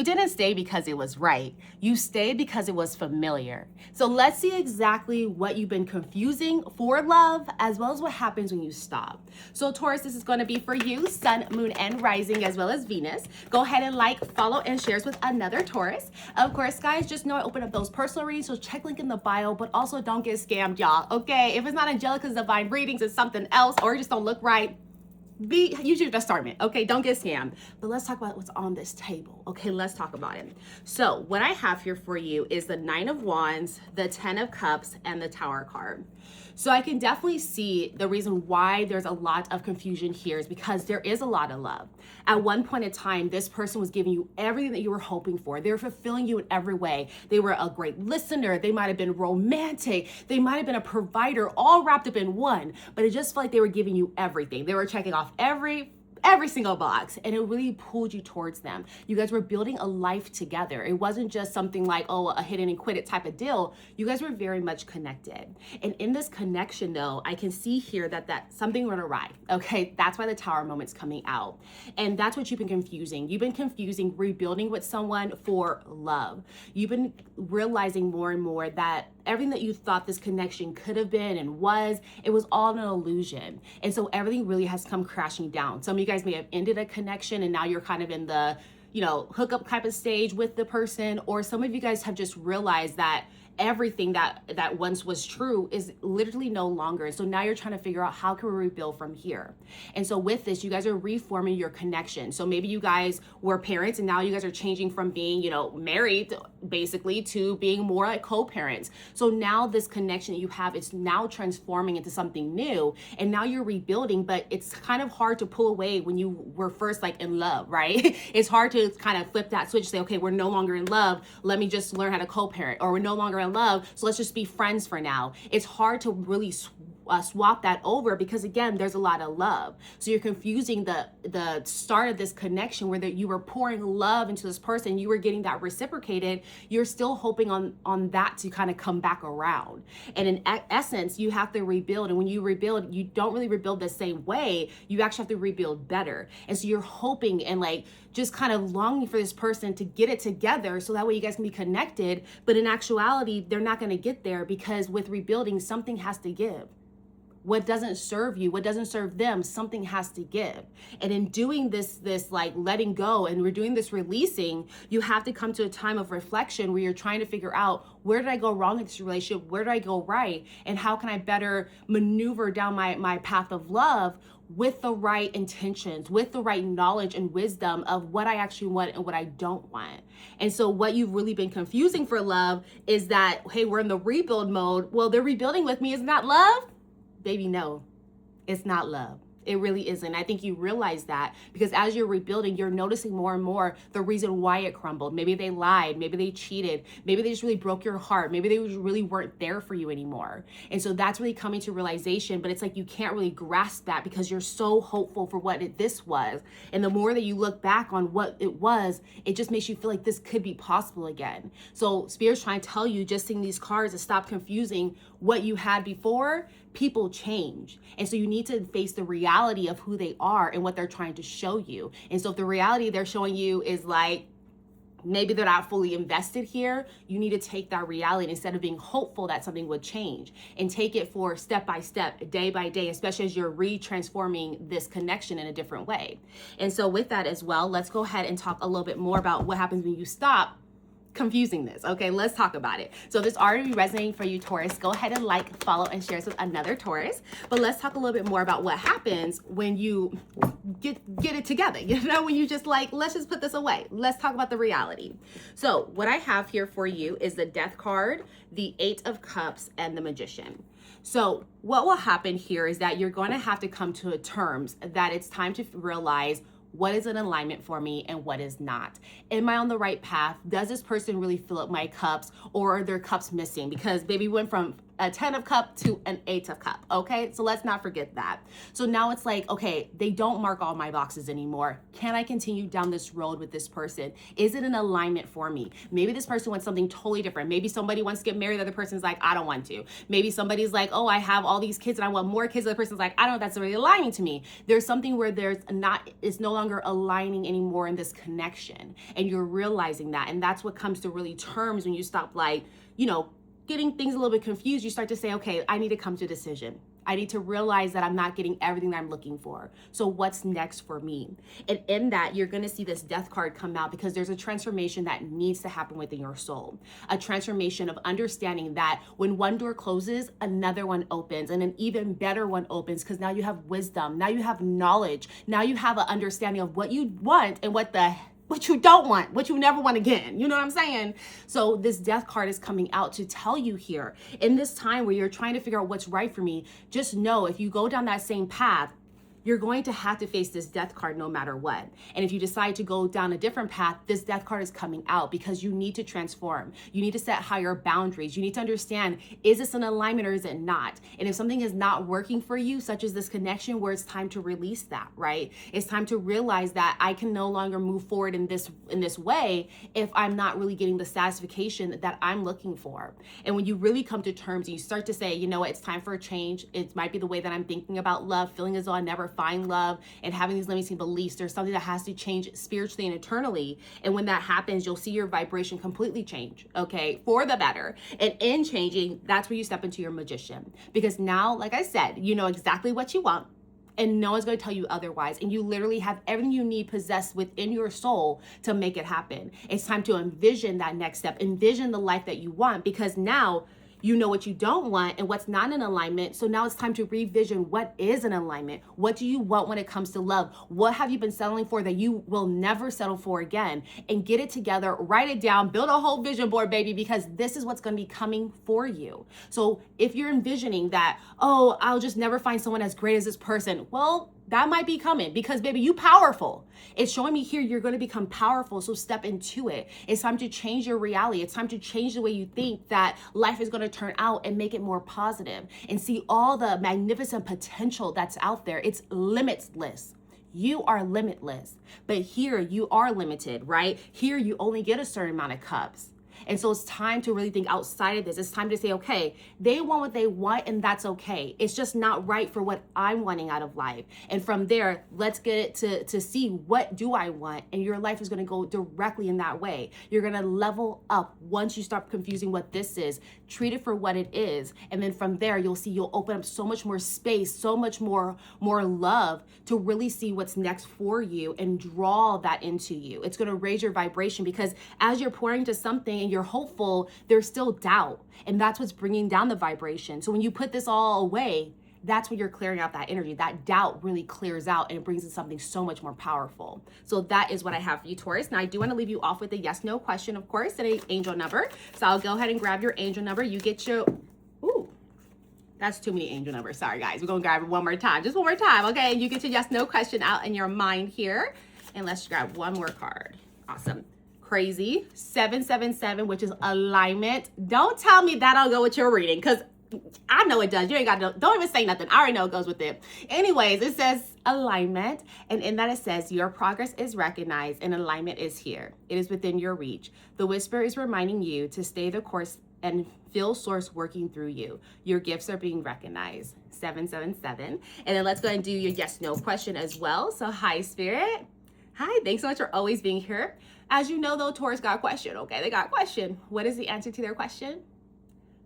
You didn't stay because it was right. You stayed because it was familiar. So let's see exactly what you've been confusing for love, as well as what happens when you stop. So Taurus, this is going to be for you, Sun, Moon, and Rising, as well as Venus. Go ahead and like, follow, and share with another Taurus. Of course, guys, just know I open up those personal readings, so check link in the bio, but also don't get scammed, y'all, okay? If it's not Angelica's Divine Readings, it's something else, or it just don't look right, use your discernment, okay? Don't get scammed. But let's talk about what's on this table, okay? Let's talk about it. So what I have here for you is the Nine of Wands, the Ten of Cups, and the Tower card. So I can definitely see the reason why there's a lot of confusion here is because there is a lot of love. At one point in time, this person was giving you everything that you were hoping for. They were fulfilling you in every way. They were a great listener. They might have been romantic. They might have been a provider, all wrapped up in one. But it just felt like they were giving you everything. They were checking off every single box, and it really pulled you towards them. You guys were building a life together. It wasn't just something like, oh, a hit it and quit it type of deal. You guys were very much connected. And in this connection though, I can see here that something went awry. Okay, that's why the Tower moment's coming out. And that's what you've been confusing. You've been confusing rebuilding with someone for love. You've been realizing more and more that everything that you thought this connection could have been and was, it was all an illusion. And so everything really has come crashing down. Some of you guys may have ended a connection and now you're kind of in the, hookup type of stage with the person, or some of you guys have just realized that everything that once was true is literally no longer. And so now you're trying to figure out, how can we rebuild from here? And so with this, you guys are reforming your connection. So maybe you guys were parents and now you guys are changing from being, married basically to being more like co-parents. So now this connection that you have is now transforming into something new. And now you're rebuilding, but it's kind of hard to pull away when you were first like in love, right? It's hard to kind of flip that switch, say, okay, we're no longer in love. Let me just learn how to co-parent, or we're no longer in love, so let's just be friends for now. It's hard to really swap that over because again, there's a lot of love. So you're confusing the start of this connection where you were pouring love into this person, you were getting that reciprocated. You're still hoping on that to kind of come back around. And in essence, you have to rebuild. And when you rebuild, you don't really rebuild the same way. You actually have to rebuild better. And so you're hoping and like just kind of longing for this person to get it together so that way you guys can be connected. But in actuality, they're not going to get there because with rebuilding, something has to give. What doesn't serve you, what doesn't serve them, something has to give. And in doing this like letting go, and we're doing this releasing, you have to come to a time of reflection where you're trying to figure out, where did I go wrong in this relationship? Where did I go right? And how can I better maneuver down my path of love with the right intentions, with the right knowledge and wisdom of what I actually want and what I don't want. And so what you've really been confusing for love is that, hey, we're in the rebuild mode. Well, they're rebuilding with me. Isn't that love? Baby, no, it's not love. It really isn't. I think you realize that because as you're rebuilding, you're noticing more and more the reason why it crumbled. Maybe they lied, maybe they cheated, maybe they just really broke your heart, maybe they really weren't there for you anymore. And so that's really coming to realization, but it's like you can't really grasp that because you're so hopeful for what this was. And the more that you look back on what it was, it just makes you feel like this could be possible again. So Spirit's trying to tell you, just seeing these cards, to stop confusing what you had before. People change. And so you need to face the reality of who they are and what they're trying to show you. And so if the reality they're showing you is like, maybe they're not fully invested here, you need to take that reality instead of being hopeful that something would change, and take it for step by step, day by day, especially as you're re-transforming this connection in a different way. And so with that as well, let's go ahead and talk a little bit more about what happens when you stop confusing this. Okay, let's talk about it. So if this already resonating for you, Taurus, go ahead and like, follow, and share this with another Taurus. But let's talk a little bit more about what happens when you get it together. When you just like, let's just put this away. Let's talk about the reality. So what I have here for you is the Death card, the Eight of Cups, and the Magician. So what will happen here is that you're going to have to come to terms that it's time to realize what is in alignment for me and what is not. Am I on the right path? Does this person really fill up my cups, or are there cups missing? Because baby, we went from a 10 of cup to an 8 of cup, okay? So let's not forget that. So now it's like, okay, they don't mark all my boxes anymore. Can I continue down this road with this person? Is it an alignment for me? Maybe this person wants something totally different. Maybe somebody wants to get married, the other person's like, I don't want to. Maybe somebody's like, oh, I have all these kids and I want more kids. The other person's like, I don't know if that's really aligning to me. There's something where it's no longer aligning anymore in this connection. And you're realizing that. And that's what comes to really terms when you stop getting things a little bit confused. You start to say, okay, I need to come to a decision. I need to realize that I'm not getting everything that I'm looking for. So what's next for me? And in that, you're going to see this death card come out because there's a transformation that needs to happen within your soul. A transformation of understanding that when one door closes, another one opens, and an even better one opens, because now you have wisdom. Now you have knowledge. Now you have an understanding of what you want and what you don't want, what you never want again. You know what I'm saying? So this death card is coming out to tell you here in this time where you're trying to figure out what's right for me. Just know if you go down that same path, you're going to have to face this death card no matter what. And if you decide to go down a different path, this death card is coming out because you need to transform. You need to set higher boundaries. You need to understand, is this an alignment or is it not? And if something is not working for you, such as this connection, where it's time to release that, right? It's time to realize that I can no longer move forward in this way if I'm not really getting the satisfaction that I'm looking for. And when you really come to terms and you start to say, you know what, it's time for a change. It might be the way that I'm thinking about love, feeling as though I never find love, and having these limiting beliefs. There's something that has to change spiritually and eternally. And when that happens, you'll see your vibration completely change, okay, for the better. And in changing, that's where you step into your magician. Because now, like I said, you know exactly what you want, and no one's going to tell you otherwise. And you literally have everything you need possessed within your soul to make it happen. It's time to envision that next step, envision the life that you want, because now you know what you don't want and what's not in alignment. So now it's time to revision what is in alignment. What do you want when it comes to love? What have you been settling for that you will never settle for again? And get it together, write it down, build a whole vision board, baby, because this is what's going to be coming for you. So if you're envisioning that, oh, I'll just never find someone as great as this person, well, that might be coming because, baby, you powerful. It's showing me here you're going to become powerful, so step into it. It's time to change your reality. It's time to change the way you think that life is going to turn out and make it more positive and see all the magnificent potential that's out there. It's limitless. You are limitless, but here you are limited, right? Here you only get a certain amount of cups. And so it's time to really think outside of this. It's time to say, okay, they want what they want, and that's okay. It's just not right for what I'm wanting out of life. And from there, let's get it to see, what do I want? And your life is going to go directly in that way. You're going to level up once you stop confusing what this is. Treat it for what it is. And then from there, you'll see you'll open up so much more space, so much more love to really see what's next for you and draw that into you. It's going to raise your vibration, because as you're pouring into something and you're hopeful, there's still doubt. And that's what's bringing down the vibration. So when you put this all away, that's when you're clearing out that energy. That doubt really clears out and it brings in something so much more powerful. So that is what I have for you, Taurus. Now, I do want to leave you off with a yes, no question, of course, and an angel number. So I'll go ahead and grab your angel number. You get your, ooh, that's too many angel numbers. Sorry, guys. We're going to grab it one more time. Just one more time, okay? You get your yes, no question out in your mind here. And let's grab one more card. Awesome. Crazy. 777, which is alignment. Don't tell me that I'll go with your reading, because I know it does. You ain't got to, don't even say nothing. I already know it goes with it. Anyways, it says alignment. And in that it says your progress is recognized and alignment is here. It is within your reach. The whisper is reminding you to stay the course and feel source working through you. Your gifts are being recognized. 777. And then let's go ahead and do your yes, no question as well. So hi, Spirit. Hi, thanks so much for always being here. As you know, though, Taurus got a question, okay? They got a question. What is the answer to their question?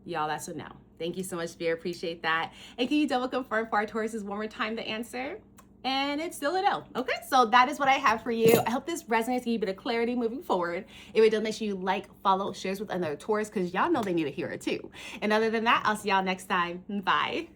Y'all, that's a no. Thank you so much, Spirit. Appreciate that. And can you double confirm for our Tauruses one more time the answer? And it's still a no. Okay, so that is what I have for you. I hope this resonates, give you a bit of clarity moving forward. If it does, make sure you like, follow, shares with another Taurus, because y'all know they need to hear it too. And other than that, I'll see y'all next time. Bye.